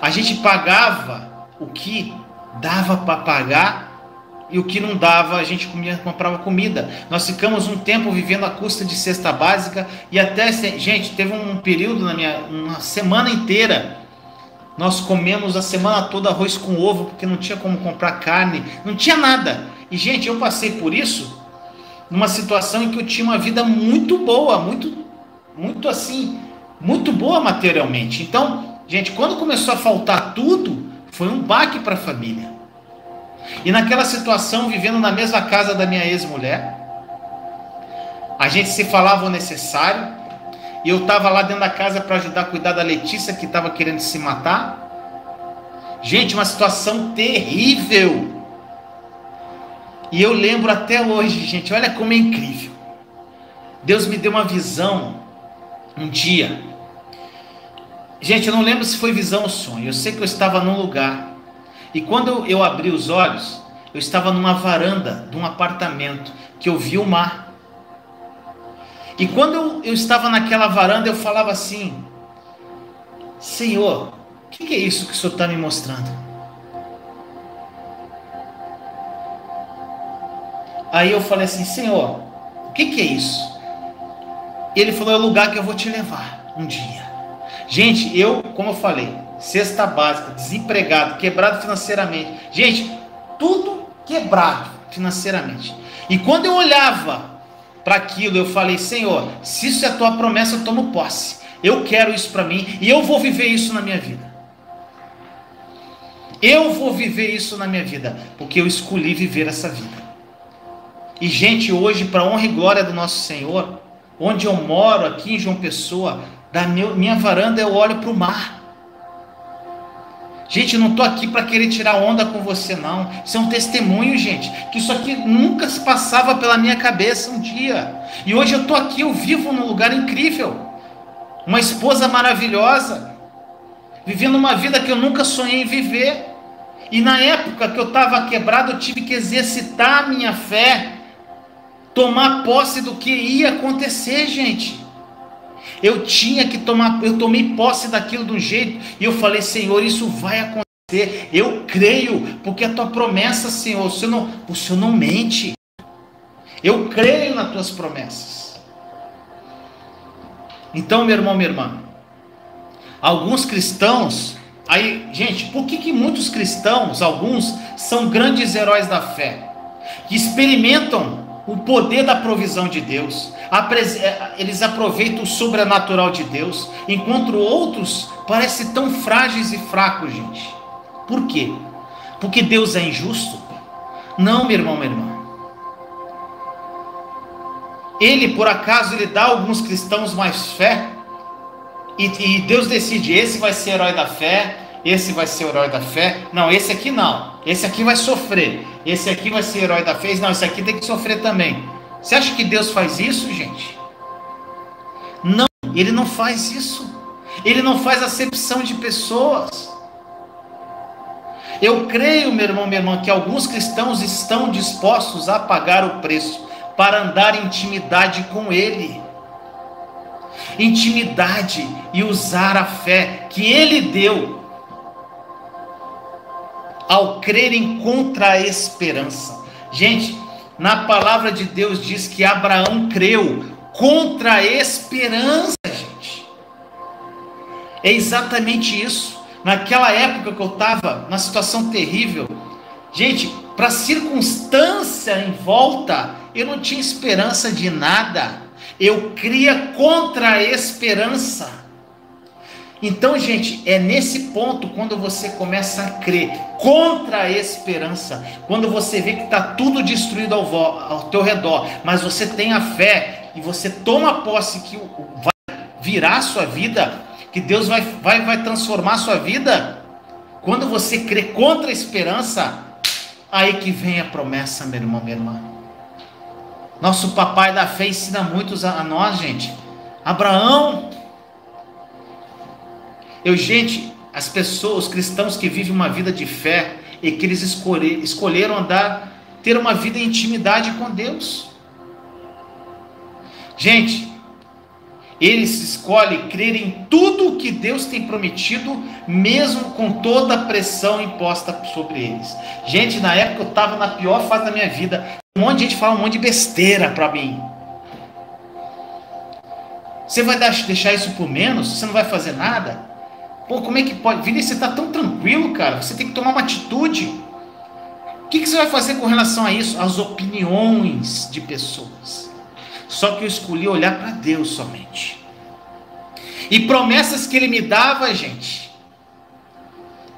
A gente pagava o que dava para pagar e o que não dava a gente comprava comida. Nós ficamos um tempo vivendo à custa de cesta básica e até, gente, teve um período uma semana inteira, nós comemos a semana toda arroz com ovo, porque não tinha como comprar carne, não tinha nada. E, gente, eu passei por isso numa situação em que eu tinha uma vida muito boa, muito assim, muito boa materialmente. Então, gente, quando começou a faltar tudo, foi um baque para a família. E naquela situação, vivendo na mesma casa da minha ex-mulher, a gente se falava o necessário, e eu estava lá dentro da casa para ajudar a cuidar da Letícia, que estava querendo se matar. Gente, uma situação terrível. E eu lembro até hoje, gente, olha como é incrível. Deus me deu uma visão um dia. Gente, eu não lembro se foi visão ou sonho. Eu sei que eu estava num lugar. E quando eu abri os olhos, eu estava numa varanda de um apartamento que eu vi o mar. E quando eu estava naquela varanda, eu falava assim: Senhor, o que é isso que o Senhor está me mostrando? Aí eu falei assim: Senhor, o que é isso? Ele falou: é o lugar que eu vou te levar um dia. Gente, como eu falei, cesta básica, desempregado, quebrado financeiramente. Gente, tudo quebrado financeiramente. E quando eu olhava para aquilo, eu falei: Senhor, se isso é a tua promessa, eu tomo posse. Eu quero isso para mim e eu vou viver isso na minha vida. Eu vou viver isso na minha vida, porque eu escolhi viver essa vida. E, gente, hoje, para honra e glória do nosso Senhor, onde eu moro, aqui em João Pessoa, da minha varanda eu olho para o mar. Gente, eu não estou aqui para querer tirar onda com você, não. Isso é um testemunho, gente, que isso aqui nunca se passava pela minha cabeça um dia. E hoje eu estou aqui, eu vivo num lugar incrível. Uma esposa maravilhosa, vivendo uma vida que eu nunca sonhei em viver. E na época que eu estava quebrado, eu tive que exercitar a minha fé, tomar posse do que ia acontecer, gente. Eu tomei posse daquilo de um jeito, e eu falei: Senhor, isso vai acontecer, eu creio, porque a tua promessa, Senhor, o Senhor não mente, eu creio nas tuas promessas. Então, meu irmão, minha irmã, alguns cristãos, aí, gente, por que muitos cristãos, alguns, são grandes heróis da fé, que experimentam o poder da provisão de Deus, eles aproveitam o sobrenatural de Deus, enquanto outros parecem tão frágeis e fracos, gente? Por quê? Porque Deus é injusto? Não, meu irmão, minha irmã. Ele, por acaso, ele dá a alguns cristãos mais fé, e Deus decide: esse vai ser herói da fé, esse vai ser o herói da fé. Não, esse aqui não. Esse aqui vai sofrer. Esse aqui vai ser herói da fé. Não, esse aqui tem que sofrer também. Você acha que Deus faz isso, gente? Não, Ele não faz isso. Ele não faz acepção de pessoas. Eu creio, meu irmão, minha irmã, que alguns cristãos estão dispostos a pagar o preço para andar em intimidade com Ele. Intimidade e usar a fé que Ele deu ao crerem contra a esperança. Gente, na palavra de Deus diz que Abraão creu contra a esperança, gente. É exatamente isso. Naquela época que eu estava numa situação terrível, gente, para a circunstância em volta, eu não tinha esperança de nada. Eu cria contra a esperança. Então, gente, é nesse ponto, quando você começa a crer contra a esperança, quando você vê que está tudo destruído ao teu redor, mas você tem a fé e você toma posse que vai virar a sua vida, que Deus vai transformar a sua vida. Quando você crê contra a esperança, aí que vem a promessa, meu irmão, minha irmã. Nosso papai da fé ensina muitos a nós, gente. Abraão. Gente, as pessoas, os cristãos que vivem uma vida de fé e que eles escolheram ter uma vida em intimidade com Deus. Gente, eles escolhem crer em tudo o que Deus tem prometido, mesmo com toda a pressão imposta sobre eles. Gente, na época eu estava na pior fase da minha vida. Um monte de gente fala um monte de besteira para mim. Você vai deixar isso por menos? Você não vai fazer nada? Pô, como é que pode? Vinícius, você está tão tranquilo, cara. Você tem que tomar uma atitude. O que você vai fazer com relação a isso? As opiniões de pessoas. Só que eu escolhi olhar para Deus somente. E promessas que Ele me dava, gente,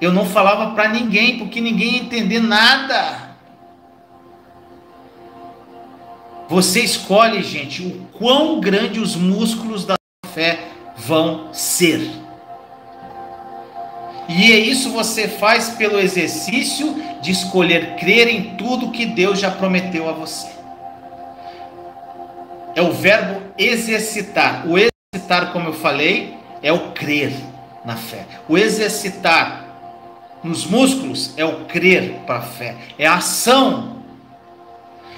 eu não falava para ninguém, porque ninguém ia entender nada. Você escolhe, gente, o quão grande os músculos da fé vão ser. E é isso você faz pelo exercício de escolher crer em tudo que Deus já prometeu a você. É o verbo exercitar. O exercitar, como eu falei, é o crer na fé. O exercitar nos músculos é o crer para a fé. É a ação.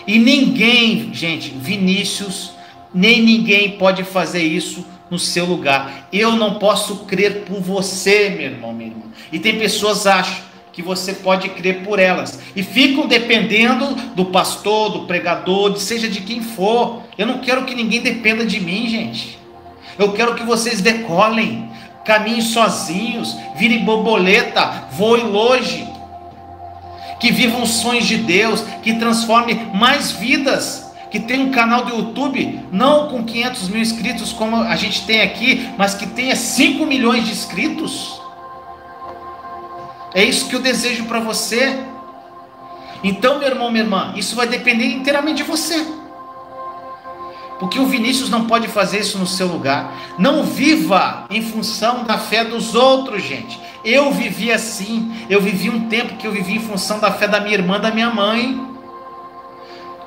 E ninguém, gente, Vinícius, nem ninguém pode fazer isso no seu lugar. Eu não posso crer por você, meu irmão, minha irmã. E tem pessoas que acham que você pode crer por elas. E ficam dependendo do pastor, do pregador, seja de quem for. Eu não quero que ninguém dependa de mim, gente. Eu quero que vocês decolem, caminhem sozinhos, virem borboleta, voem longe. Que vivam sonhos de Deus, que transforme mais vidas. Que tenha um canal do YouTube, não com 500 mil inscritos como a gente tem aqui, mas que tenha 5 milhões de inscritos. É isso que eu desejo para você. Então, meu irmão, minha irmã, isso vai depender inteiramente de você. Porque o Vinícius não pode fazer isso no seu lugar. Não viva em função da fé dos outros, gente. Eu vivi assim. Eu vivi um tempo que eu vivi em função da fé da minha irmã, da minha mãe.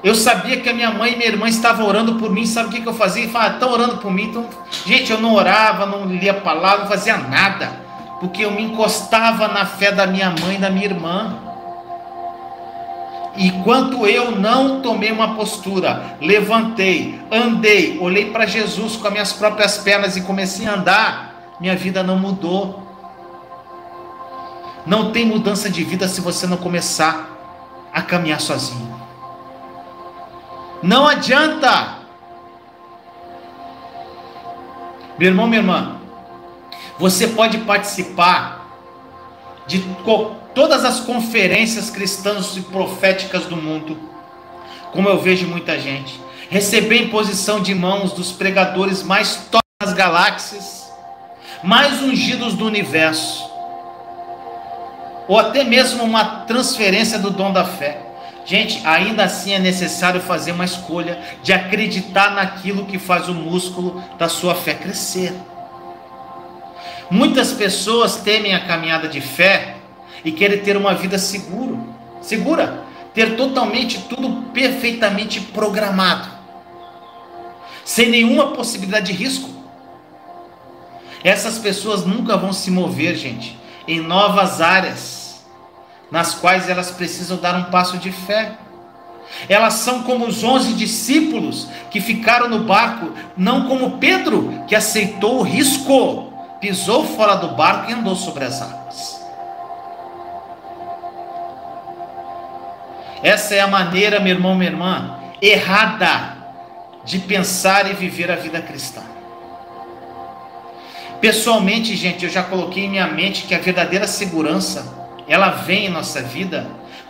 Eu sabia que a minha mãe e minha irmã estavam orando por mim. Sabe o que eu fazia? Eu falava, estão orando por mim. Então, gente, eu não orava, não lia a palavra, não fazia nada. Porque eu me encostava na fé da minha mãe e da minha irmã. Enquanto eu não tomei uma postura, levantei, andei, olhei para Jesus com as minhas próprias pernas e comecei a andar, minha vida não mudou. Não tem mudança de vida se você não começar a caminhar sozinho. Não adianta. Meu irmão, minha irmã, você pode participar de todas as conferências cristãs e proféticas do mundo, como eu vejo muita gente, receber imposição de mãos dos pregadores mais top das galáxias, mais ungidos do universo, ou até mesmo uma transferência do dom da fé. Gente, ainda assim é necessário fazer uma escolha de acreditar naquilo que faz o músculo da sua fé crescer. Muitas pessoas temem a caminhada de fé e querem ter uma vida segura, ter totalmente tudo perfeitamente programado, sem nenhuma possibilidade de risco. Essas pessoas nunca vão se mover, gente, em novas áreas nas quais elas precisam dar um passo de fé. Elas são como os 11 discípulos que ficaram no barco, não como Pedro, que aceitou o risco, pisou fora do barco e andou sobre as águas. Essa é a maneira, meu irmão, minha irmã, errada de pensar e viver a vida cristã. Pessoalmente, gente, eu já coloquei em minha mente que a verdadeira segurança, ela vem em nossa vida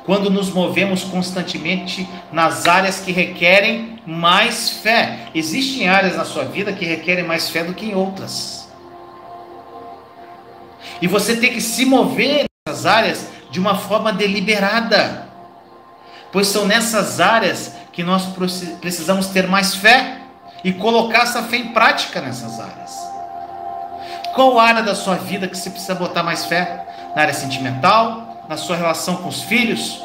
quando nos movemos constantemente nas áreas que requerem mais fé. Existem áreas na sua vida que requerem mais fé do que em outras. E você tem que se mover nessas áreas de uma forma deliberada, pois são nessas áreas que nós precisamos ter mais fé e colocar essa fé em prática nessas áreas. Qual área da sua vida que você precisa botar mais fé? Na área sentimental, na sua relação com os filhos,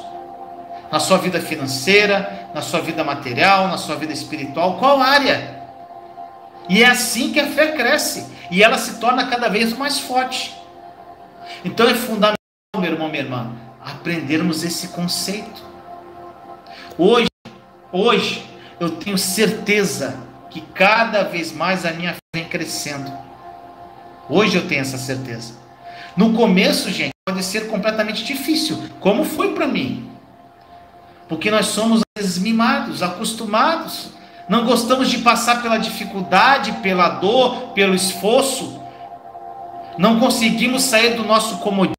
na sua vida financeira, na sua vida material, na sua vida espiritual? Qual área? E é assim que a fé cresce e ela se torna cada vez mais forte. Então é fundamental, meu irmão, minha irmã, aprendermos esse conceito. Hoje eu tenho certeza que cada vez mais a minha fé vem crescendo. Hoje eu tenho essa certeza. No começo, gente, pode ser completamente difícil, como foi para mim. Porque nós somos, às vezes, mimados, acostumados. Não gostamos de passar pela dificuldade, pela dor, pelo esforço. Não conseguimos sair do nosso comodismo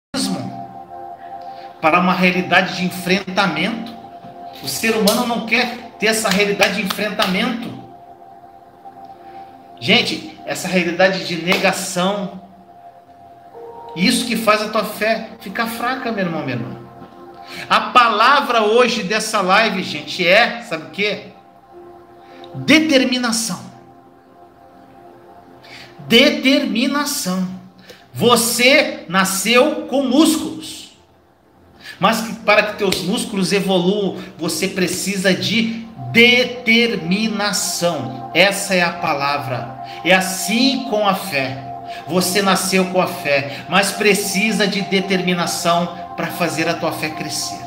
para uma realidade de enfrentamento. O ser humano não quer ter essa realidade de enfrentamento. Gente, essa realidade de negação. Isso que faz a tua fé ficar fraca, meu irmão, minha irmã. A palavra hoje dessa live, gente, sabe o quê? Determinação. Determinação. Você nasceu com músculos, mas para que teus músculos evoluam, você precisa de determinação. Essa é a palavra. É assim com a fé. Você nasceu com a fé, mas precisa de determinação para fazer a tua fé crescer.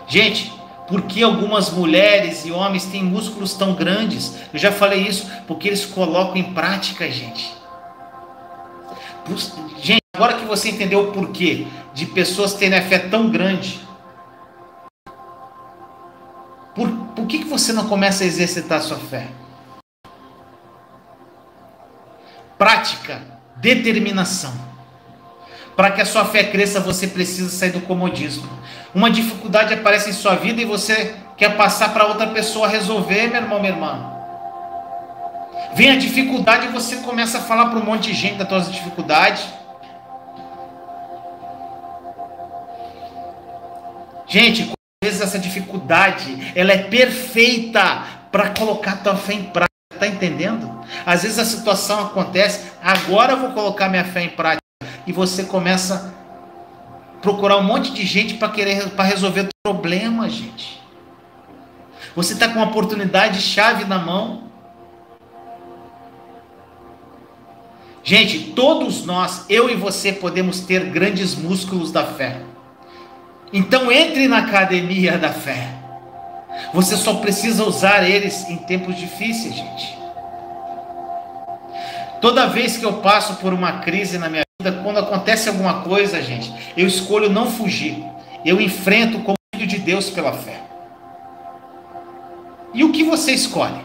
Gente, por que algumas mulheres e homens têm músculos tão grandes? Eu já falei isso, porque eles colocam em prática, gente. Gente, agora que você entendeu o porquê de pessoas terem a fé tão grande, por que você não começa a exercitar a sua fé? Prática, determinação. Para que a sua fé cresça, você precisa sair do comodismo. Uma dificuldade aparece em sua vida e você quer passar para outra pessoa resolver, meu irmão, minha irmã. Vem a dificuldade e você começa a falar para um monte de gente da tua dificuldade. Gente, às vezes essa dificuldade, ela é perfeita para colocar a tua fé em prática. Está entendendo? Às vezes a situação acontece, agora eu vou colocar minha fé em prática. E você começa a procurar um monte de gente para resolver o problema, gente. Você está com uma oportunidade chave na mão. Gente, todos nós, eu e você, podemos ter grandes músculos da fé. Então entre na academia da fé. Você só precisa usar eles em tempos difíceis, gente. Toda vez que eu passo por uma crise na minha vida, quando acontece alguma coisa, gente, eu escolho não fugir. Eu enfrento como filho de Deus pela fé. E o que você escolhe?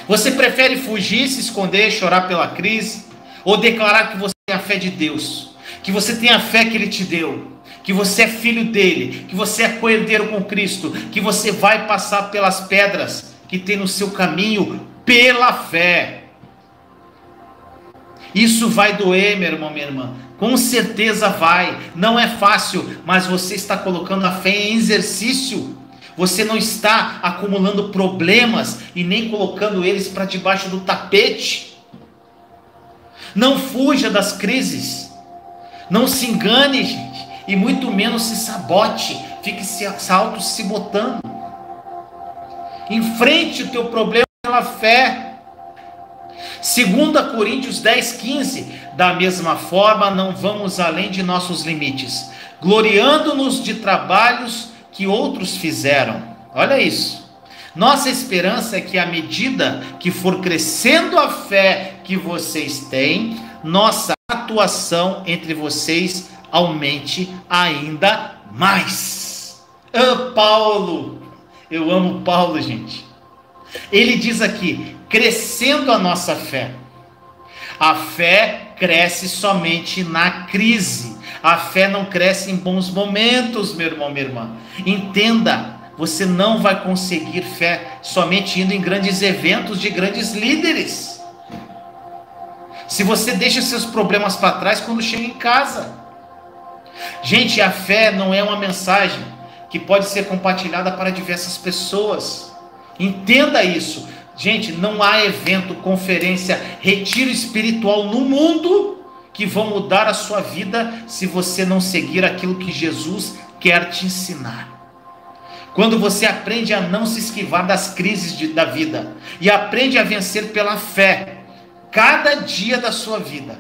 Você prefere fugir, se esconder, chorar pela crise? Ou declarar que você tem a fé de Deus? Que você tem a fé que Ele te deu? Que você é filho dele, que você é coerdeiro com Cristo, que você vai passar pelas pedras que tem no seu caminho pela fé. Isso vai doer, meu irmão, minha irmã. Com certeza vai. Não é fácil, mas você está colocando a fé em exercício. Você não está acumulando problemas e nem colocando eles para debaixo do tapete. Não fuja das crises. Não se engane, gente. E muito menos se sabote, fique se auto-sabotando. Enfrente o teu problema pela fé. 2 Coríntios 10:15, da mesma forma, não vamos além de nossos limites, gloriando-nos de trabalhos que outros fizeram. Olha isso. Nossa esperança é que, à medida que for crescendo a fé que vocês têm, nossa atuação entre vocês aumente ainda mais. Paulo, eu amo Paulo, gente. Ele diz aqui, crescendo a nossa fé. A fé cresce somente na crise. A fé não cresce em bons momentos, meu irmão, minha irmã. Entenda, você não vai conseguir fé somente indo em grandes eventos de grandes líderes. Se você deixa seus problemas para trás quando chega em casa. Gente, a fé não é uma mensagem que pode ser compartilhada para diversas pessoas. Entenda isso. Gente, não há evento, conferência, retiro espiritual no mundo que vão mudar a sua vida se você não seguir aquilo que Jesus quer te ensinar. Quando você aprende a não se esquivar das crises da vida e aprende a vencer pela fé, cada dia da sua vida,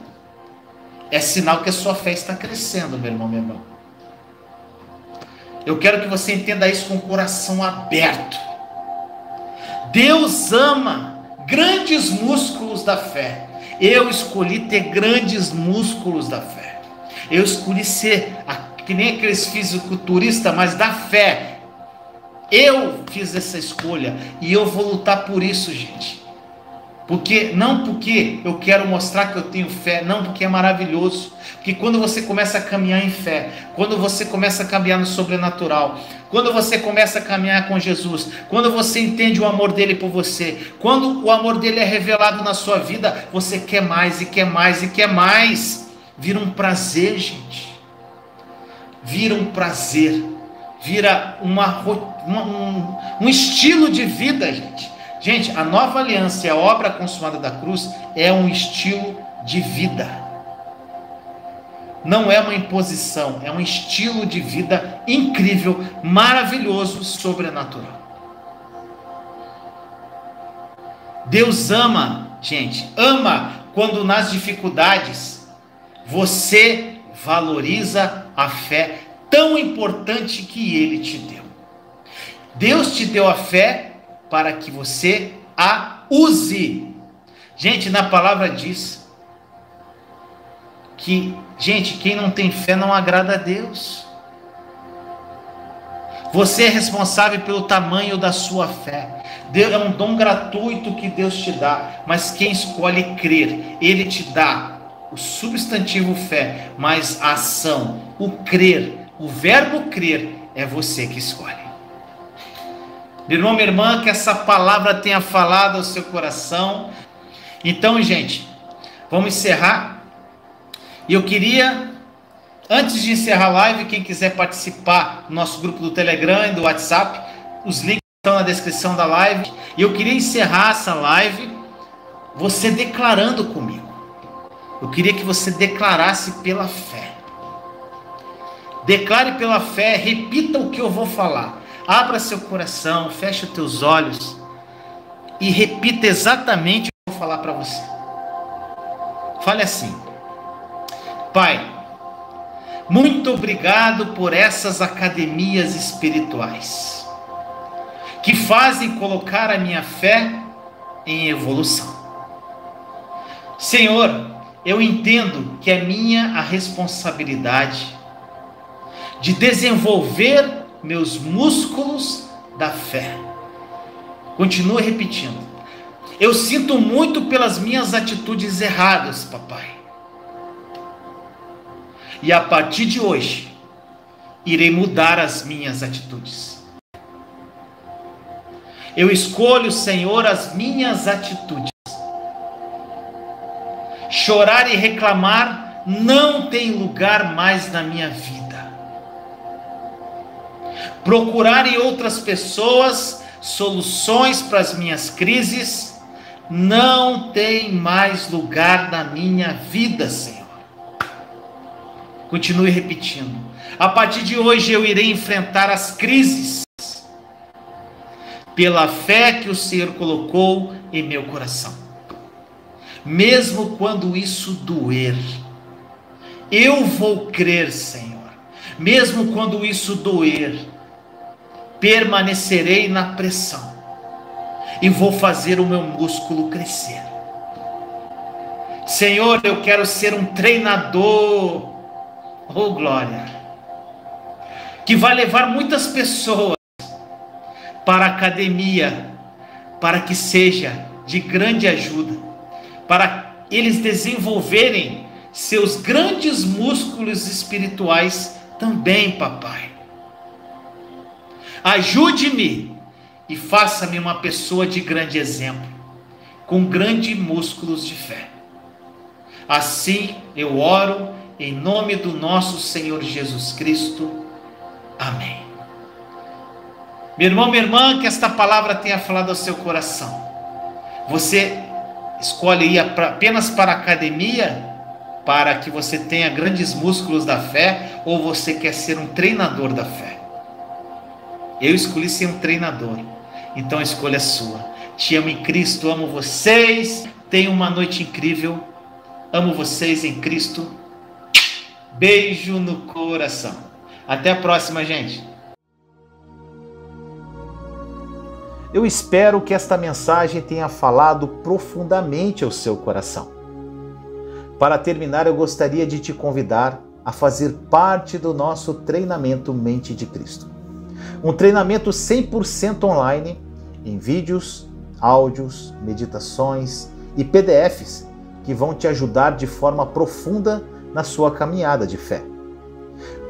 é sinal que a sua fé está crescendo, meu irmão, minha irmã. Eu quero que você entenda isso com o coração aberto. Deus ama grandes músculos da fé. Eu escolhi ter grandes músculos da fé. Eu escolhi ser que nem aqueles fisiculturistas, mas da fé. Eu fiz essa escolha e eu vou lutar por isso, gente. Não porque eu quero mostrar que eu tenho fé, não, porque é maravilhoso. Porque quando você começa a caminhar em fé, quando você começa a caminhar no sobrenatural, quando você começa a caminhar com Jesus, quando você entende o amor dele por você, quando o amor dele é revelado na sua vida, você quer mais e quer mais e quer mais. Vira um prazer, gente. Vira um prazer. Vira um estilo de vida, gente. Gente, a nova aliança e a obra consumada da cruz é um estilo de vida. Não é uma imposição, é um estilo de vida incrível, maravilhoso, sobrenatural. Deus ama, gente, ama quando nas dificuldades você valoriza a fé tão importante que Ele te deu. Deus te deu a fé para que você a use. Gente, na palavra diz que, gente, quem não tem fé não agrada a Deus. Você é responsável pelo tamanho da sua fé. Deus é um dom gratuito que Deus te dá, mas quem escolhe crer, Ele te dá o substantivo fé, mas a ação, o crer, o verbo crer, é você que escolhe. Meu irmão, minha irmã, que essa palavra tenha falado ao seu coração. Então, gente, vamos encerrar. E eu queria, antes de encerrar a live, quem quiser participar do nosso grupo do Telegram e do WhatsApp, os links estão na descrição da live. E eu queria encerrar essa live você declarando comigo. Eu queria que você declarasse pela fé. Declare pela fé, repita o que eu vou falar. Abra seu coração, feche os teus olhos e repita exatamente o que eu vou falar para você. Fale assim: Pai, muito obrigado por essas academias espirituais que fazem colocar a minha fé em evolução. Senhor, eu entendo que é minha a responsabilidade de desenvolver meus músculos da fé. Continua repetindo. Eu sinto muito pelas minhas atitudes erradas, papai. E a partir de hoje, irei mudar as minhas atitudes. Eu escolho, Senhor, as minhas atitudes. Chorar e reclamar não tem lugar mais na minha vida. Procurar em outras pessoas soluções para as minhas crises não tem mais lugar na minha vida, Senhor. Continue repetindo. A partir de hoje eu irei enfrentar as crises pela fé que o Senhor colocou em meu coração. mesmo quando isso doer. Eu vou crer, Senhor, mesmo quando isso doer, permanecerei na pressão e vou fazer o meu músculo crescer. Senhor, eu quero ser um treinador, oh glória, que vai levar muitas pessoas para a academia, para que seja de grande ajuda, para eles desenvolverem seus grandes músculos espirituais também, papai. Ajude-me e faça-me uma pessoa de grande exemplo, com grandes músculos de fé. Assim eu oro em nome do nosso Senhor Jesus Cristo. Amém. Meu irmão, minha irmã, que esta palavra tenha falado ao seu coração. Você escolhe ir apenas para a academia para que você tenha grandes músculos da fé, ou você quer ser um treinador da fé? Eu escolhi ser um treinador, então a escolha é sua. Te amo em Cristo, amo vocês, tenham uma noite incrível, amo vocês em Cristo, beijo no coração. Até a próxima, gente. Eu espero que esta mensagem tenha falado profundamente ao seu coração. Para terminar, eu gostaria de te convidar a fazer parte do nosso treinamento Mente de Cristo. Um treinamento 100% online, em vídeos, áudios, meditações e PDFs que vão te ajudar de forma profunda na sua caminhada de fé.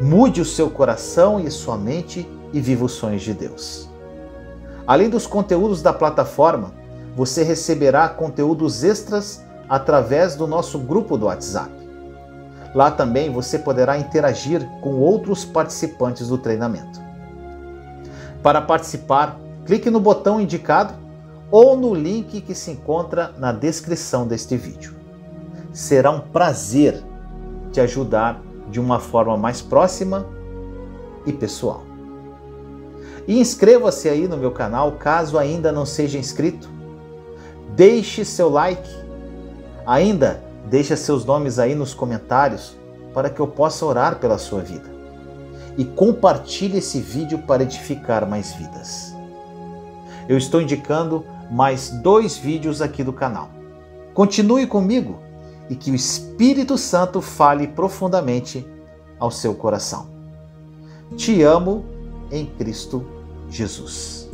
Mude o seu coração e sua mente e viva os sonhos de Deus. Além dos conteúdos da plataforma, você receberá conteúdos extras através do nosso grupo do WhatsApp. Lá também você poderá interagir com outros participantes do treinamento. Para participar, clique no botão indicado ou no link que se encontra na descrição deste vídeo. Será um prazer te ajudar de uma forma mais próxima e pessoal. E inscreva-se aí no meu canal caso ainda não seja inscrito. Deixe seu like. Ainda deixe seus nomes aí nos comentários para que eu possa orar pela sua vida. E compartilhe esse vídeo para edificar mais vidas. Eu estou indicando mais 2 vídeos aqui do canal. Continue comigo e que o Espírito Santo fale profundamente ao seu coração. Te amo em Cristo Jesus.